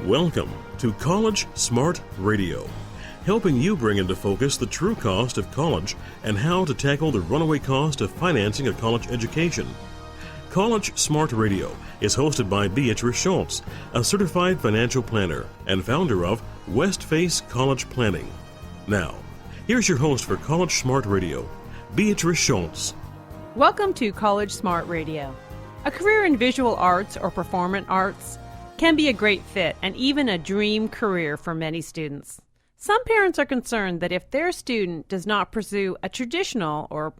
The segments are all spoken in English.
Welcome to College Smart Radio, helping you bring into focus the true cost of college and how to tackle the runaway cost of financing a college education. College Smart Radio is hosted by Beatrice Schultz, a certified financial planner and founder of Westface College Planning. Now, here's your host for College Smart Radio, Beatrice Schultz. Welcome to College Smart Radio. A career in visual arts or performing arts can be a great fit and even a dream career for many students. Some parents are concerned that if their student does not pursue a traditional or,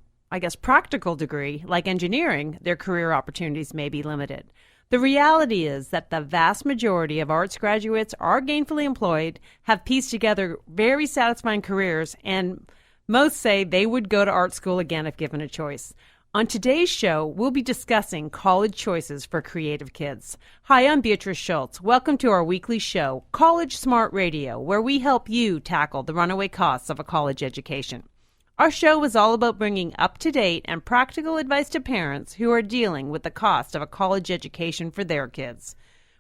practical degree like engineering, their career opportunities may be limited. The reality is that the vast majority of arts graduates are gainfully employed, have pieced together very satisfying careers, and most say they would go to art school again if given a choice. On today's show, we'll be discussing college choices for creative kids. Hi, I'm Beatrice Schultz. Welcome to our weekly show, College Smart Radio, where we help you tackle the runaway costs of a college education. Our show is all about bringing up-to-date and practical advice to parents who are dealing with the cost of a college education for their kids.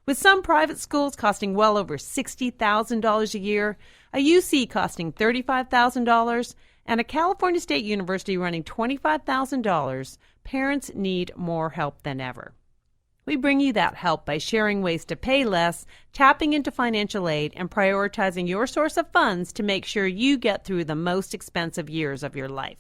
With some private schools costing well over $60,000 a year, a UC costing $35,000, and a California State University running $25,000, parents need more help than ever. We bring you that help by sharing ways to pay less, tapping into financial aid, and prioritizing your source of funds to make sure you get through the most expensive years of your life.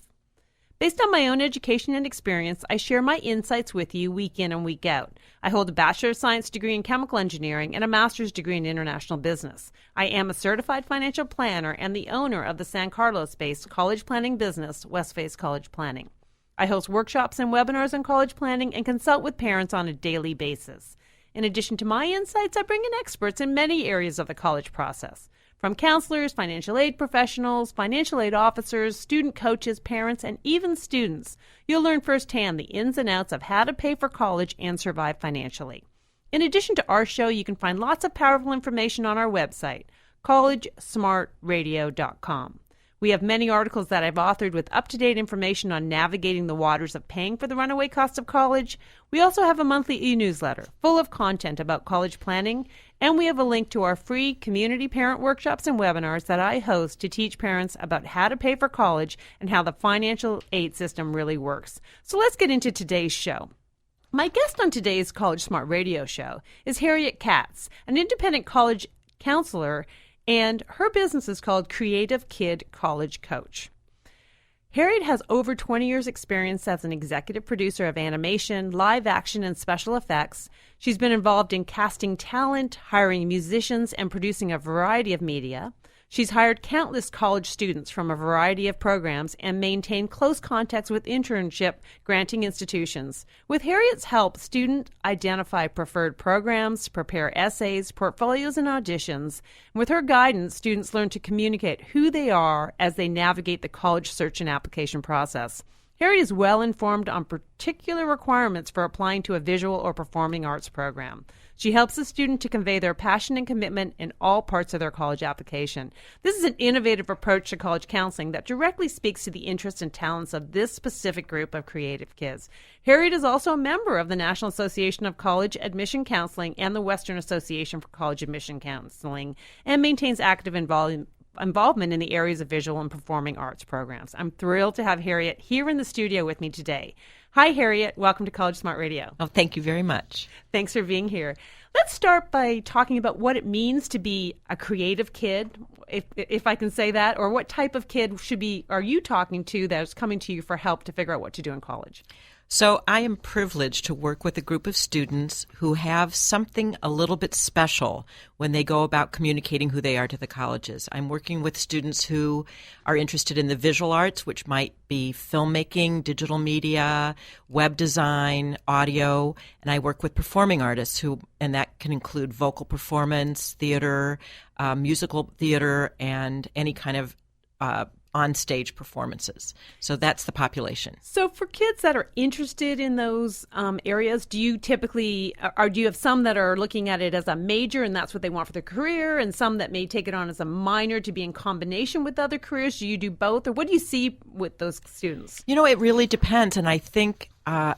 Based on my own education and experience, I share my insights with you week in and week out. I hold a Bachelor of Science degree in Chemical Engineering and a Master's degree in International Business. I am a certified financial planner and the owner of the San Carlos-based college planning business, Westface College Planning. I host workshops and webinars on college planning and consult with parents on a daily basis. In addition to my insights, I bring in experts in many areas of the college process. From counselors, financial aid professionals, financial aid officers, student coaches, parents, and even students, you'll learn firsthand the ins and outs of how to pay for college and survive financially. In addition to our show, you can find lots of powerful information on our website, collegesmartradio.com. We have many articles that I've authored with up-to-date information on navigating the waters of paying for the runaway cost of college. We also have a monthly e-newsletter full of content about college planning, and we have a link to our free community parent workshops and webinars that I host to teach parents about how to pay for college and how the financial aid system really works. So let's get into today's show. My guest on today's College Smart Radio show is Harriet Katz, an independent college counselor, and her business is called Creative Kid College Coach. Harriet has over 20 years' experience as an executive producer of animation, live action, and special effects. She's been involved in casting talent, hiring musicians, and producing a variety of media. She's hired countless college students from a variety of programs and maintained close contacts with internship granting institutions. With Harriet's help, students identify preferred programs, prepare essays, portfolios, and auditions. And with her guidance, students learn to communicate who they are as they navigate the college search and application process. Harriet is well informed on particular requirements for applying to a visual or performing arts program. She helps the student to convey their passion and commitment in all parts of their college application. This is an innovative approach to college counseling that directly speaks to the interests and talents of this specific group of creative kids. Harriet is also a member of the National Association of College Admission Counseling and the Western Association for College Admission Counseling, and maintains active involvement in the areas of visual and performing arts programs. I'm thrilled to have Harriet here in the studio with me today. Hi, Harriet. Welcome to College Smart Radio. Oh, thank you very much. Thanks for being here. Let's start by talking about what it means to be a creative kid, if I can say that, or what type of kid are you talking to that's coming to you for help to figure out what to do in college? So I am privileged to work with a group of students who have something a little bit special when they go about communicating who they are to the colleges. I'm working with students who are interested in the visual arts, which might be filmmaking, digital media, web design, audio, and I work with performing artists and that can include vocal performance, theater, musical theater, and any kind of on-stage performances. So that's the population. So for kids that are interested in those areas, do you have some that are looking at it as a major and that's what they want for their career, and some that may take it on as a minor to be in combination with other careers? Do you do both, or what do you see with those students? You know, it really depends, and I think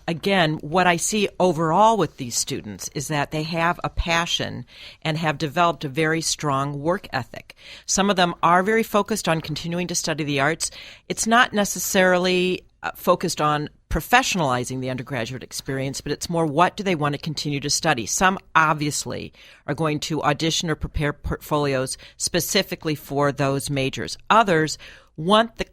again, what I see overall with these students is that they have a passion and have developed a very strong work ethic. Some of them are very focused on continuing to study the arts. It's not necessarily focused on professionalizing the undergraduate experience, but it's more what do they want to continue to study. Some obviously are going to audition or prepare portfolios specifically for those majors. Others want the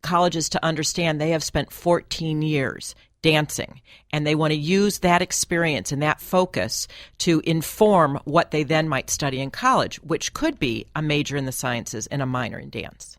colleges to understand they have spent 14 years dancing, and they want to use that experience and that focus to inform what they then might study in college, which could be a major in the sciences and a minor in dance.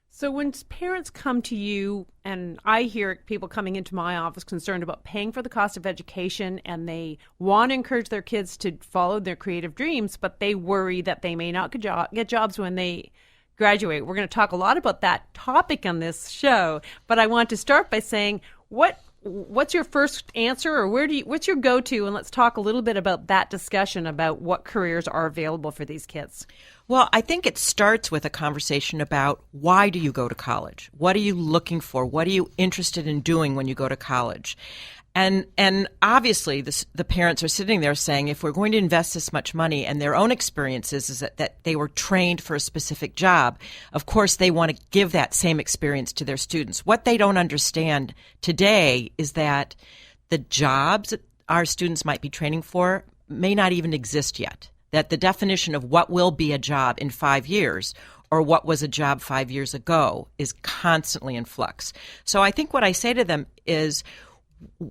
So when parents come to you, and I hear people coming into my office concerned about paying for the cost of education, and they want to encourage their kids to follow their creative dreams, but they worry that they may not get jobs when they graduate. We're going to talk a lot about that topic on this show, but I want to start by saying, what's your first answer, or what's your go-to? And let's talk a little bit about that discussion about what careers are available for these kids. Well, I think it starts with a conversation about why do you go to college? What are you looking for? What are you interested in doing when you go to college? And obviously the parents are sitting there saying, if we're going to invest this much money, and their own experiences is that they were trained for a specific job, of course they want to give that same experience to their students. What they don't understand today is that the jobs that our students might be training for may not even exist yet. That the definition of what will be a job in 5 years or what was a job 5 years ago is constantly in flux. So I think what I say to them is,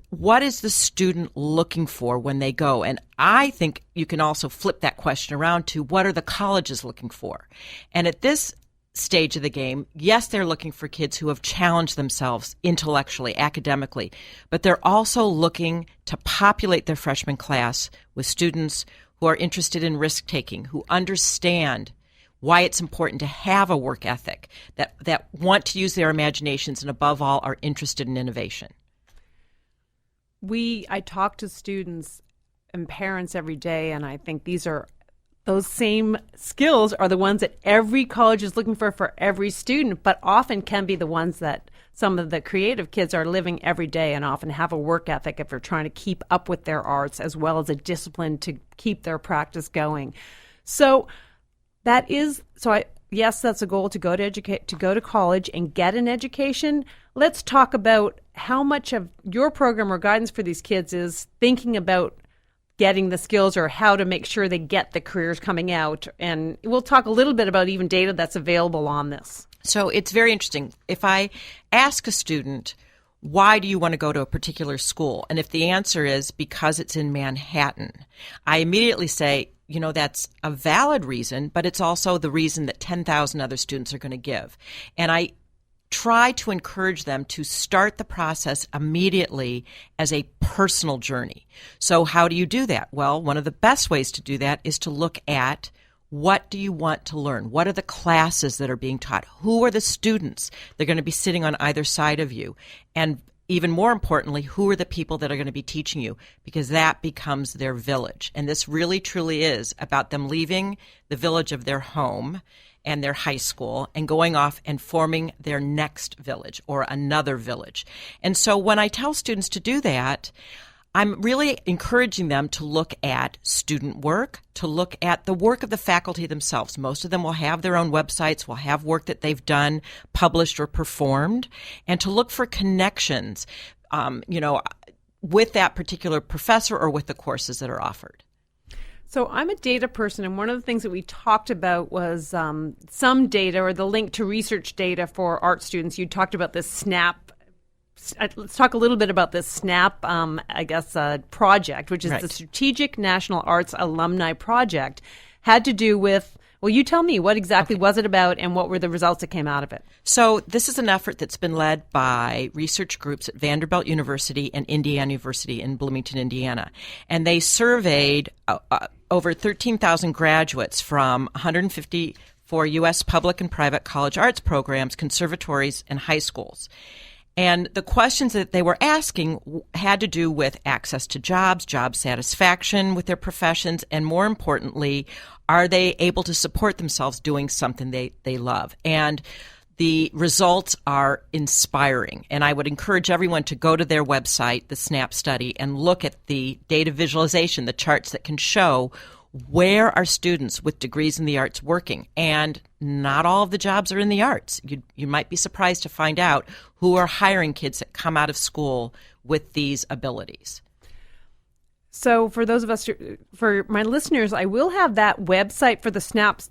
what is the student looking for when they go? And I think you can also flip that question around to, what are the colleges looking for? And at this stage of the game, yes, they're looking for kids who have challenged themselves intellectually, academically, but they're also looking to populate their freshman class with students who are interested in risk-taking, who understand why it's important to have a work ethic, that want to use their imaginations, and above all, are interested in innovation. I talk to students and parents every day, and I think those same skills are the ones that every college is looking for every student, but often can be the ones that some of the creative kids are living every day, and often have a work ethic if they're trying to keep up with their arts, as well as a discipline to keep their practice going. So yes, that's a goal, to go to college and get an education. Let's talk about how much of your program or guidance for these kids is thinking about getting the skills, or how to make sure they get the careers coming out. And we'll talk a little bit about even data that's available on this. So it's very interesting. If I ask a student, why do you want to go to a particular school? And if the answer is because it's in Manhattan, I immediately say, that's a valid reason, but it's also the reason that 10,000 other students are going to give. And I try to encourage them to start the process immediately as a personal journey. So how do you do that? Well, one of the best ways to do that is to look at, what do you want to learn? What are the classes that are being taught? Who are the students that are going to be sitting on either side of you? And even more importantly, who are the people that are going to be teaching you? Because that becomes their village. And this really, truly is about them leaving the village of their home and their high school and going off and forming their next village or another village. And so when I tell students to do that, I'm really encouraging them to look at student work, to look at the work of the faculty themselves. Most of them will have their own websites, will have work that they've done, published, or performed, and to look for connections, with that particular professor or with the courses that are offered. So I'm a data person, and one of the things that we talked about was some data, or the link to research data for art students. You talked about this SNAP. Let's talk a little bit about this SNAP, project, which is right. The Strategic National Arts Alumni Project. Had to do with, well, you tell me, what exactly was it about, and what were the results that came out of it? So this is an effort that's been led by research groups at Vanderbilt University and Indiana University in Bloomington, Indiana. And they surveyed over 13,000 graduates from 154 U.S. public and private college arts programs, conservatories, and high schools. And the questions that they were asking had to do with access to jobs, job satisfaction with their professions, and more importantly, are they able to support themselves doing something they love? And the results are inspiring. And I would encourage everyone to go to their website, the SNAP study, and look at the data visualization, the charts that can show where are students with degrees in the arts working. And not all of the jobs are in the arts. You might be surprised to find out who are hiring kids that come out of school with these abilities. So for those of us, for my listeners, I will have that website for the SNAP,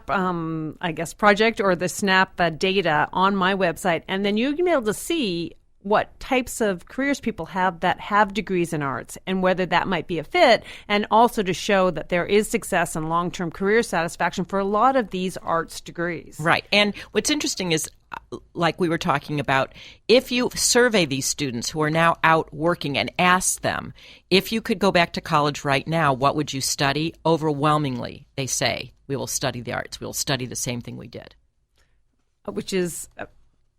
I guess, project or the SNAP data on my website. And then you can be able to see what types of careers people have that have degrees in arts and whether that might be a fit, and also to show that there is success and long-term career satisfaction for a lot of these arts degrees. Right. And what's interesting is, like we were talking about, if you survey these students who are now out working and ask them, if you could go back to college right now, what would you study? Overwhelmingly, they say, we will study the arts. We will study the same thing we did. Which is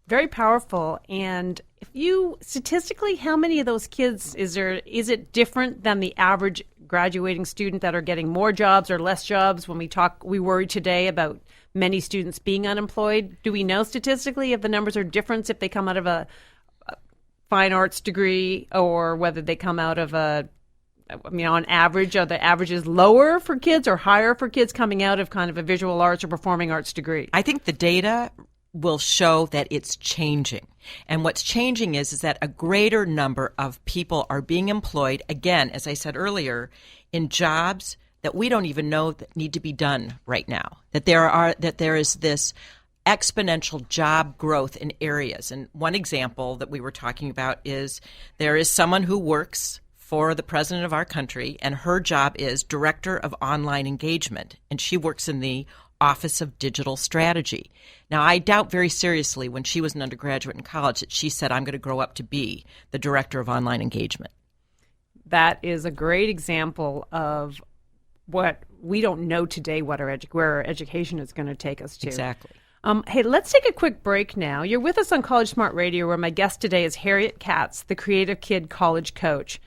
very powerful. And if you statistically, how many of those kids is it different than the average graduating student that are getting more jobs or less jobs? When we worry today about many students being unemployed. Do we know statistically if the numbers are different if they come out of a fine arts degree or whether they come out of on average, are the averages lower for kids or higher for kids coming out of kind of a visual arts or performing arts degree? I think the data will show that it's changing. And what's changing is that a greater number of people are being employed, again, as I said earlier, in jobs that we don't even know that need to be done right now. That there is this exponential job growth in areas. And one example that we were talking about is there is someone who works for the president of our country, and her job is Director of Online Engagement, and she works in the Office of Digital Strategy. Now, I doubt very seriously when she was an undergraduate in college that she said, I'm going to grow up to be the Director of Online Engagement. That is a great example of what we don't know today, where our education is going to take us to. Exactly. Hey, let's take a quick break now. You're with us on College Smart Radio, where my guest today is Harriet Katz, the Creative Kid College Coach.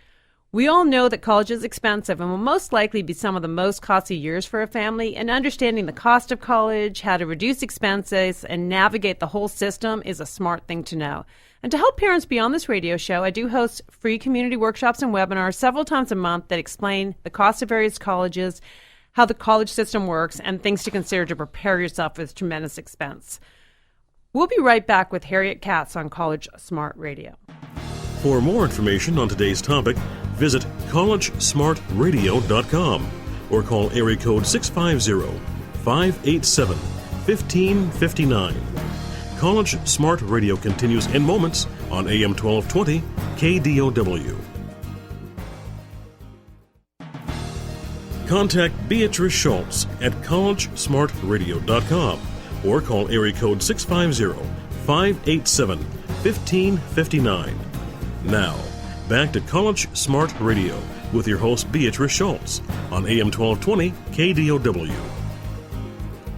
We all know that college is expensive and will most likely be some of the most costly years for a family, and understanding the cost of college, how to reduce expenses, and navigate the whole system is a smart thing to know. And to help parents be on this radio show, I do host free community workshops and webinars several times a month that explain the cost of various colleges, how the college system works, and things to consider to prepare yourself for this tremendous expense. We'll be right back with Harriet Katz on College Smart Radio. For more information on today's topic, visit collegesmartradio.com or call area code 650-587-1559. College Smart Radio continues in moments on AM 1220 KDOW. Contact Beatrice Schultz at collegesmartradio.com or call area code 650-587-1559. Now, back to College Smart Radio with your host Beatrice Schultz on AM 1220 KDOW.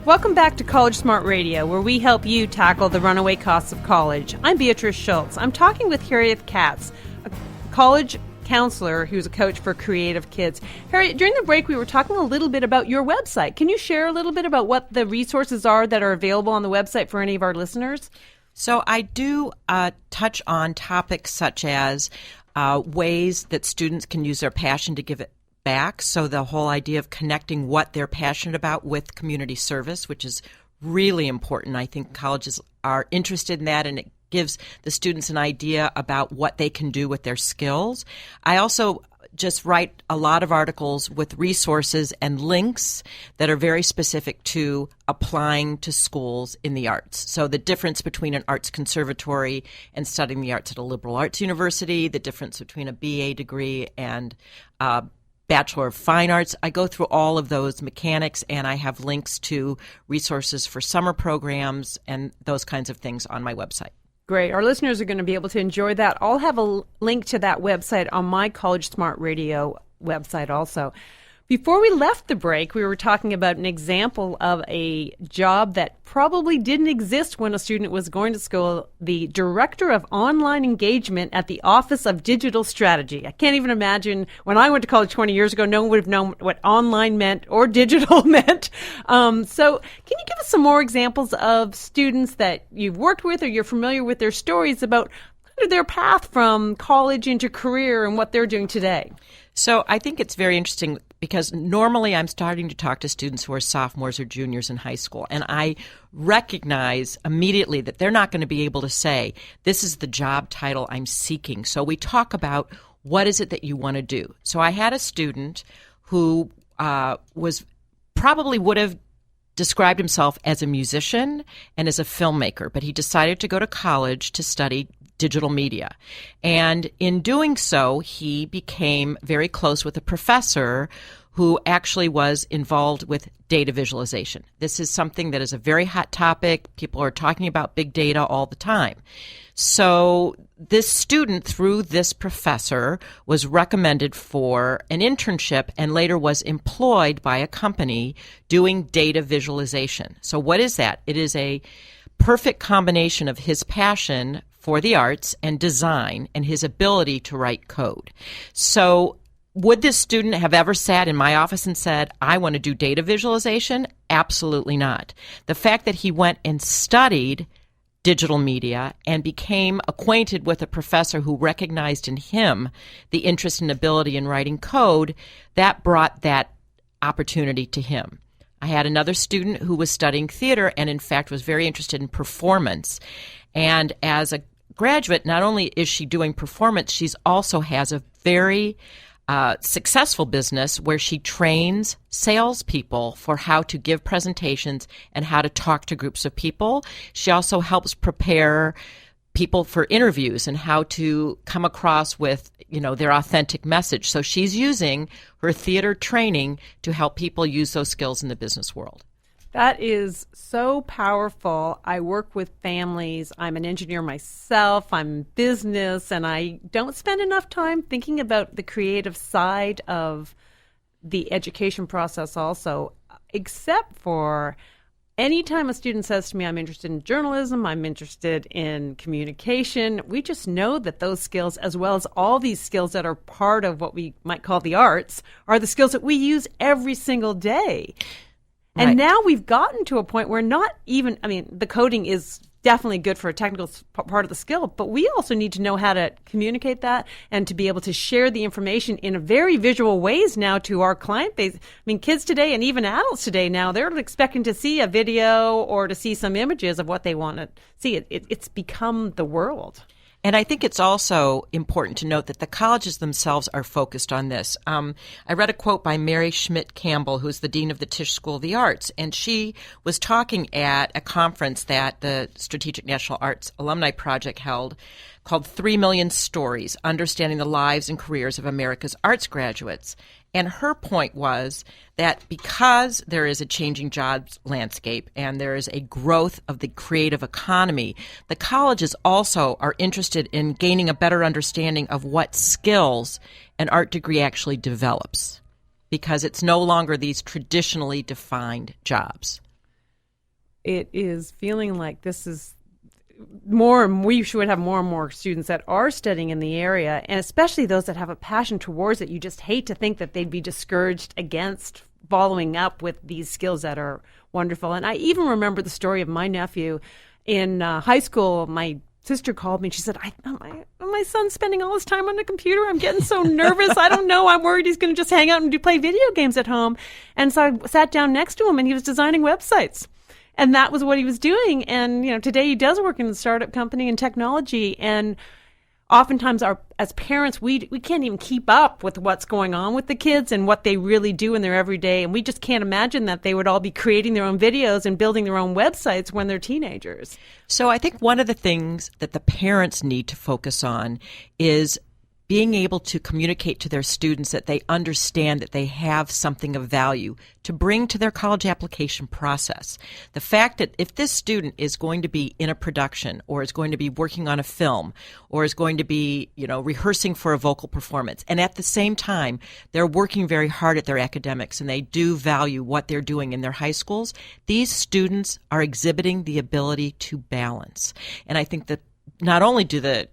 Welcome back to College Smart Radio, where we help you tackle the runaway costs of college. I'm Beatrice Schultz. I'm talking with Harriet Katz, a college counselor who's a coach for creative kids. Harriet, during the break, we were talking a little bit about your website. Can you share a little bit about what the resources are that are available on the website for any of our listeners? So I do touch on topics such as ways that students can use their passion to give it back. So the whole idea of connecting what they're passionate about with community service, which is really important. I think colleges are interested in that, and it gives the students an idea about what they can do with their skills. I also just write a lot of articles with resources and links that are very specific to applying to schools in the arts. So the difference between an arts conservatory and studying the arts at a liberal arts university, the difference between a BA degree and Bachelor of Fine Arts. I go through all of those mechanics, and I have links to resources for summer programs and those kinds of things on my website. Great. Our listeners are going to be able to enjoy that. I'll have a link to that website on my College Smart Radio website also. Before we left the break, we were talking about an example of a job that probably didn't exist when a student was going to school, the Director of Online Engagement at the Office of Digital Strategy. I can't even imagine, when I went to college 20 years ago, no one would have known what online meant or digital meant. So can you give us some more examples of students that you've worked with or you're familiar with their stories about their path from college into career and what they're doing today? So I think it's very interesting because normally I'm starting to talk to students who are sophomores or juniors in high school, and I recognize immediately that they're not going to be able to say, this is the job title I'm seeking. So we talk about what is it that you want to do. So I had a student who would have described himself as a musician and as a filmmaker, but he decided to go to college to study digital media. And in doing so, he became very close with a professor who actually was involved with data visualization. This is something that is a very hot topic. People are talking about big data all the time. So this student, through this professor, was recommended for an internship and later was employed by a company doing data visualization. So what is that? It is a perfect combination of his passion for the arts and design and his ability to write code. So would this student have ever sat in my office and said, I want to do data visualization? Absolutely not. The fact that he went and studied digital media and became acquainted with a professor who recognized in him the interest and ability in writing code, that brought that opportunity to him. I had another student who was studying theater and in fact was very interested in performance. And as a graduate, not only is she doing performance, she also has a very successful business where she trains salespeople for how to give presentations and how to talk to groups of people. She also helps prepare people for interviews and how to come across with, their authentic message. So she's using her theater training to help people use those skills in the business world. That is so powerful. I work with families. I'm an engineer myself. I'm in business, and I don't spend enough time thinking about the creative side of the education process also, except for anytime a student says to me, I'm interested in journalism, I'm interested in communication, we just know that those skills, as well as all these skills that are part of what we might call the arts, are the skills that we use every single day. And now we've gotten to a point where the coding is definitely good for a technical part of the skill, but we also need to know how to communicate that and to be able to share the information in a very visual ways now to our client base. I mean, kids today and even adults today now, they're expecting to see a video or to see some images of what they want to see. It's become the world. And I think it's also important to note that the colleges themselves are focused on this. I read a quote by Mary Schmidt Campbell, who's the dean of the Tisch School of the Arts, and she was talking at a conference that the Strategic National Arts Alumni Project held called 3 Million Stories, Understanding the Lives and Careers of America's Arts Graduates. And her point was that because there is a changing jobs landscape and there is a growth of the creative economy, the colleges also are interested in gaining a better understanding of what skills an art degree actually develops, because it's no longer these traditionally defined jobs. It is feeling like this is we should have more and more students that are studying in the area, and especially those that have a passion towards it. You just hate to think that they'd be discouraged against following up with these skills that are wonderful. And I even remember the story of my nephew in high school. My sister called me and she said, my son's spending all his time on the computer. I'm getting so nervous. I don't know. I'm worried he's going to just hang out and play video games at home. And so I sat down next to him and he was designing websites. And that was what he was doing. And, today he does work in a startup company in technology. And oftentimes as parents, we can't even keep up with what's going on with the kids and what they really do in their everyday. And we just can't imagine that they would all be creating their own videos and building their own websites when they're teenagers. So I think one of the things that the parents need to focus on is being able to communicate to their students that they understand that they have something of value to bring to their college application process. The fact that if this student is going to be in a production or is going to be working on a film or is going to be, rehearsing for a vocal performance, and at the same time they're working very hard at their academics and they do value what they're doing in their high schools, these students are exhibiting the ability to balance. And I think that not only do the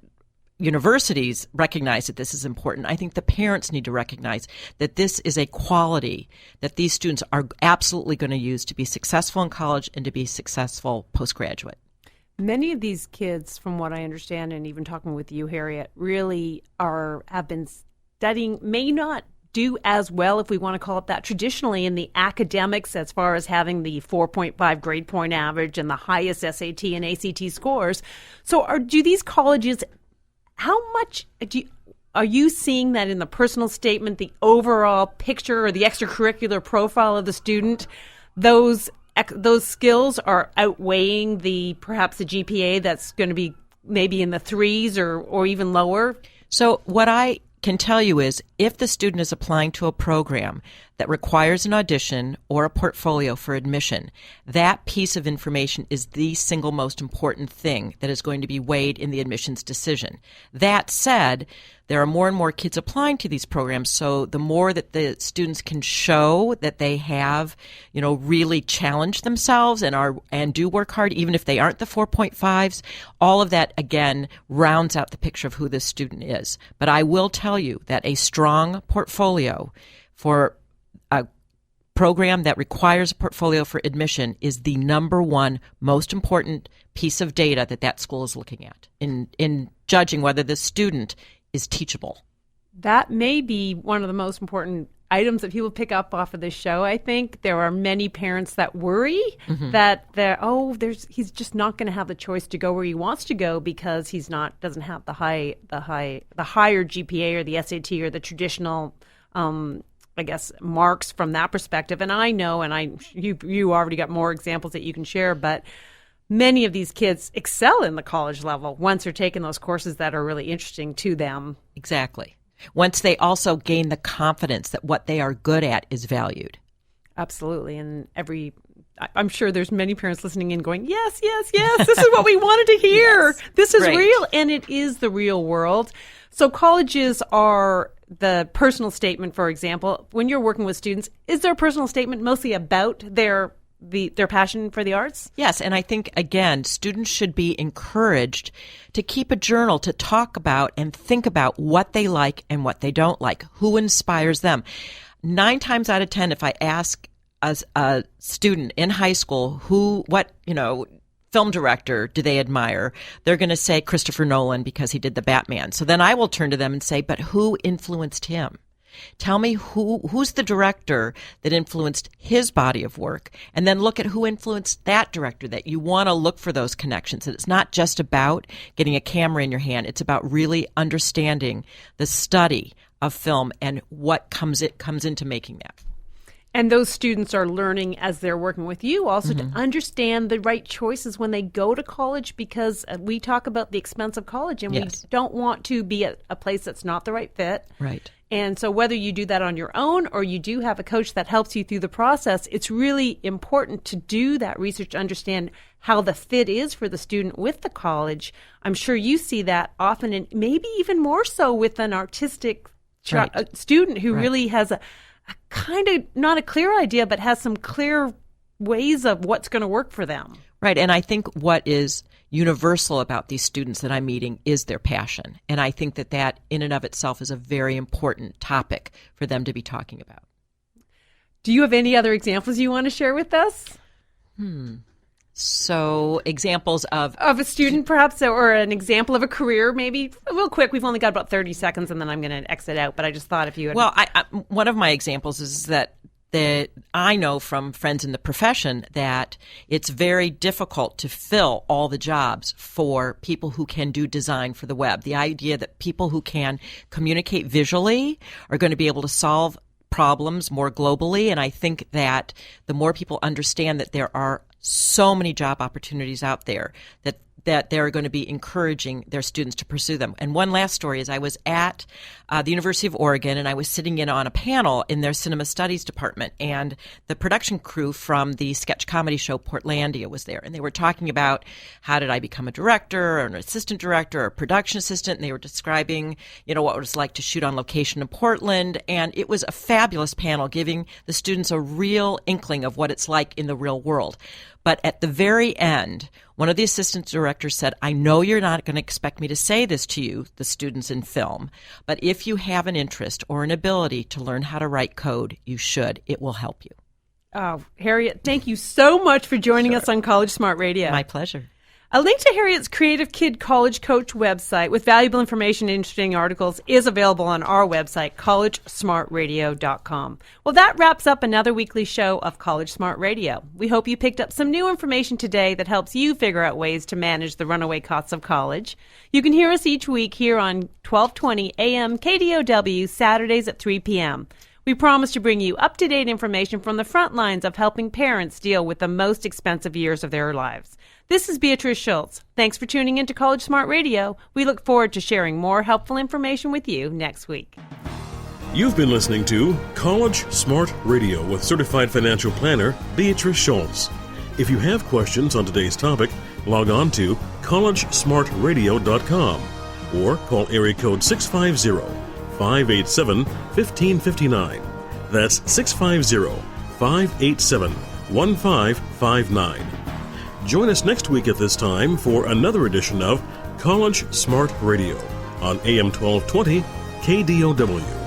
universities recognize that this is important, I think the parents need to recognize that this is a quality that these students are absolutely going to use to be successful in college and to be successful postgraduate. Many of these kids, from what I understand, and even talking with you, Harriet, really have been studying, may not do as well, if we want to call it that, traditionally in the academics as far as having the 4.5 grade point average and the highest SAT and ACT scores. So do these colleges, how much are you seeing that in the personal statement, the overall picture or the extracurricular profile of the student, those skills are outweighing perhaps the GPA that's going to be maybe in the threes or even lower? So what I can tell you is if the student is applying to a program that requires an audition or a portfolio for admission, that piece of information is the single most important thing that is going to be weighed in the admissions decision. That said, there are more and more kids applying to these programs, so the more that the students can show that they have, really challenged themselves and do work hard, even if they aren't the 4.5s, all of that, again, rounds out the picture of who this student is. But I will tell you that a strong portfolio for a program that requires a portfolio for admission is the number one most important piece of data that school is looking at in judging whether the student is teachable. That may be one of the most important items that people pick up off of this show. I think there are many parents that worry that he's just not going to have the choice to go where he wants to go because doesn't have the higher GPA or the SAT or the traditional marks from that perspective. And I know, and you already got more examples that you can share, but many of these kids excel in the college level once they're taking those courses that are really interesting to them. Exactly. Once they also gain the confidence that what they are good at is valued. Absolutely. And I'm sure there's many parents listening in going, yes, this is what we wanted to hear. Yes. This is real. And it is the real world. So colleges are the personal statement, for example. When you're working with students, is their personal statement mostly about their passion for the arts? Yes, and I think, again, students should be encouraged to keep a journal, to talk about and think about what they like and what they don't like, who inspires them. 9 times out of 10, if I ask a student in high school what film director do they admire, they're going to say Christopher Nolan because he did the Batman. So then I will turn to them and say, but who influenced him? Tell me who's the director that influenced his body of work, and then look at who influenced that director. That you want to look for those connections. And it's not just about getting a camera in your hand. It's about really understanding the study of film and what comes into making that. And those students are learning as they're working with you also to understand the right choices when they go to college, because we talk about the expense of college and we don't want to be at a place that's not the right fit. Right. And so whether you do that on your own or you do have a coach that helps you through the process, it's really important to do that research to understand how the fit is for the student with the college. I'm sure you see that often, and maybe even more so with an artistic student who really has a kind of not a clear idea, but has some clear ways of what's going to work for them. Right. And I think what is universal about these students that I'm meeting is their passion. And I think that in and of itself is a very important topic for them to be talking about. Do you have any other examples you want to share with us? So examples of a student perhaps, or an example of a career, maybe real quick. We've only got about 30 seconds and then I'm going to exit out. But I just thought if you had... Well, one of my examples is that I know from friends in the profession that it's very difficult to fill all the jobs for people who can do design for the web. The idea that people who can communicate visually are going to be able to solve problems more globally. And I think that the more people understand that there are so many job opportunities out there, that that they're going to be encouraging their students to pursue them. And one last story is I was at the University of Oregon, and I was sitting in on a panel in their cinema studies department, and the production crew from the sketch comedy show Portlandia was there, and they were talking about how did I become a director or an assistant director or a production assistant, and they were describing, what it was like to shoot on location in Portland, and it was a fabulous panel giving the students a real inkling of what it's like in the real world. But at the very end, one of the assistant directors said, I know you're not going to expect me to say this to you, the students in film, but if you have an interest or an ability to learn how to write code, you should. It will help you. Oh, Harriet, thank you so much for joining us on College Smart Radio. My pleasure. A link to Harriet's Creative Kid College Coach website with valuable information and interesting articles is available on our website, collegesmartradio.com. Well, that wraps up another weekly show of College Smart Radio. We hope you picked up some new information today that helps you figure out ways to manage the runaway costs of college. You can hear us each week here on 1220 AM KDOW, Saturdays at 3 p.m. We promise to bring you up-to-date information from the front lines of helping parents deal with the most expensive years of their lives. This is Beatrice Schultz. Thanks for tuning in to College Smart Radio. We look forward to sharing more helpful information with you next week. You've been listening to College Smart Radio with certified financial planner Beatrice Schultz. If you have questions on today's topic, log on to collegesmartradio.com or call area code 650-587-1559. That's 650-587-1559. Join us next week at this time for another edition of College Smart Radio on AM 1220 KDOW.